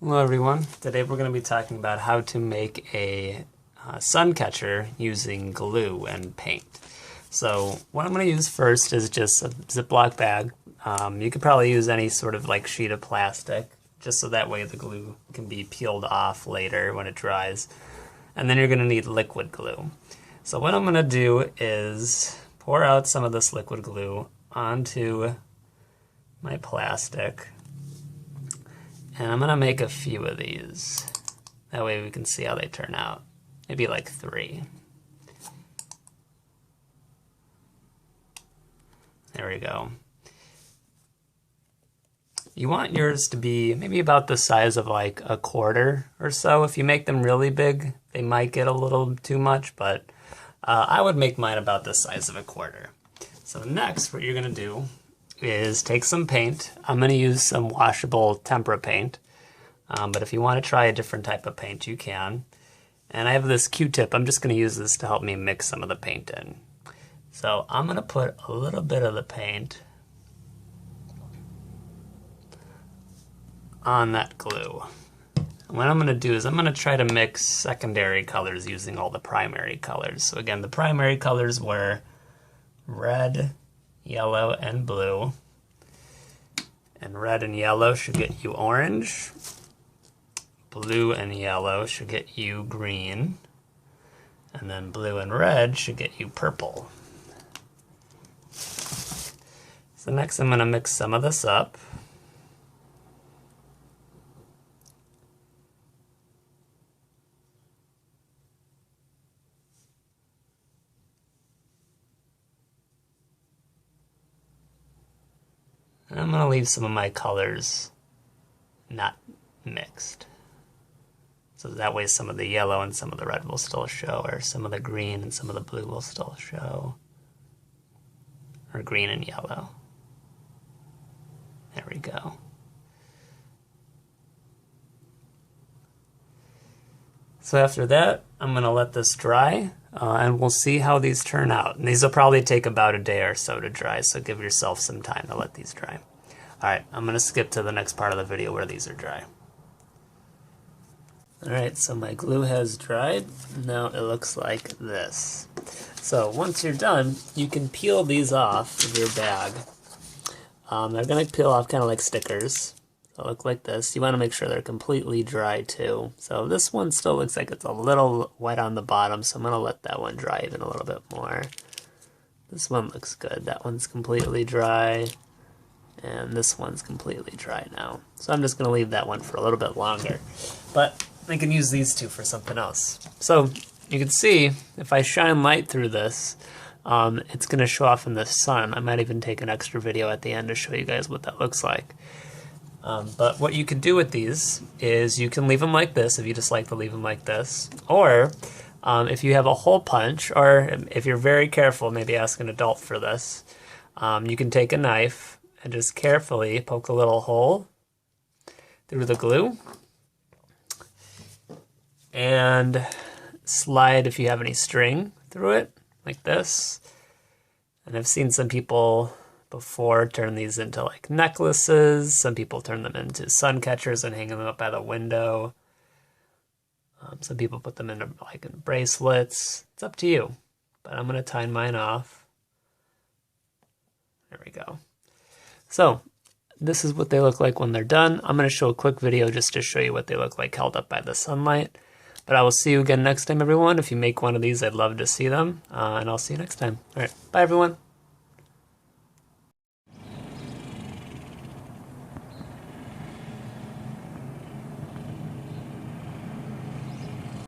Hello everyone. Today we're going to be talking about how to make a sun catcher using glue and paint. So what I'm going to use first is just a Ziploc bag. You could probably use any sort of like sheet of plastic, just so that way the glue can be peeled off later when it dries. And then you're going to need liquid glue. So what I'm going to do is pour out some of this liquid glue onto my plastic. And I'm going to make a few of these. That way we can see how they turn out. Maybe like 3. There we go. You want yours to be maybe about the size of like a quarter or so. If you make them really big, they might get a little too much, but I would make mine about the size of a quarter. So next, what you're going to do is take some paint. I'm going to use some washable tempera paint, but if you want to try a different type of paint, you can. And I have this Q-tip. I'm just going to use this to help me mix some of the paint in. So I'm going to put a little bit of the paint on that glue. And what I'm going to do is I'm going to try to mix secondary colors using all the primary colors. So again, the primary colors were red, yellow, and blue. And red and yellow should get you orange. Blue and yellow should get you green. And then blue and red should get you purple. So next I'm going to mix some of this up. And I'm going to leave some of my colors not mixed. So that way some of the yellow and some of the red will still show, or some of the green and some of the blue will still show. Or green and yellow. There we go. So after that, I'm going to let this dry, and we'll see how these turn out. And these will probably take about a day or so to dry, so give yourself some time to let these dry. Alright, I'm going to skip to the next part of the video where these are dry. Alright, so my glue has dried. Now it looks like this. So once you're done, you can peel these off of your bag. They're going to peel off kind of like stickers. They'll look like this. You want to make sure they're completely dry too. So this one still looks like it's a little wet on the bottom, so I'm going to let that one dry even a little bit more. This one looks good. That one's completely dry. And this one's completely dry now. So I'm just going to leave that one for a little bit longer. But I can use these two for something else. So you can see if I shine light through this, it's going to show off in the sun. I might even take an extra video at the end to show you guys what that looks like. But what you can do with these is you can leave them like this if you just like to leave them like this. Or if you have a hole punch, or if you're very careful, maybe ask an adult for this, you can take a knife and just carefully poke a little hole through the glue and slide, if you have any string, through it like this. And I've seen some people before turn these into like necklaces. Some people turn them into sun catchers and hang them up by the window. Some people put them into like in bracelets. It's up to you. But I'm going to tie mine off. There we go. So this is what they look like when they're done. I'm going to show a quick video just to show you what they look like held up by the sunlight. But I will see you again next time, everyone. If you make one of these, I'd love to see them. And I'll see you next time. All right. Bye, everyone.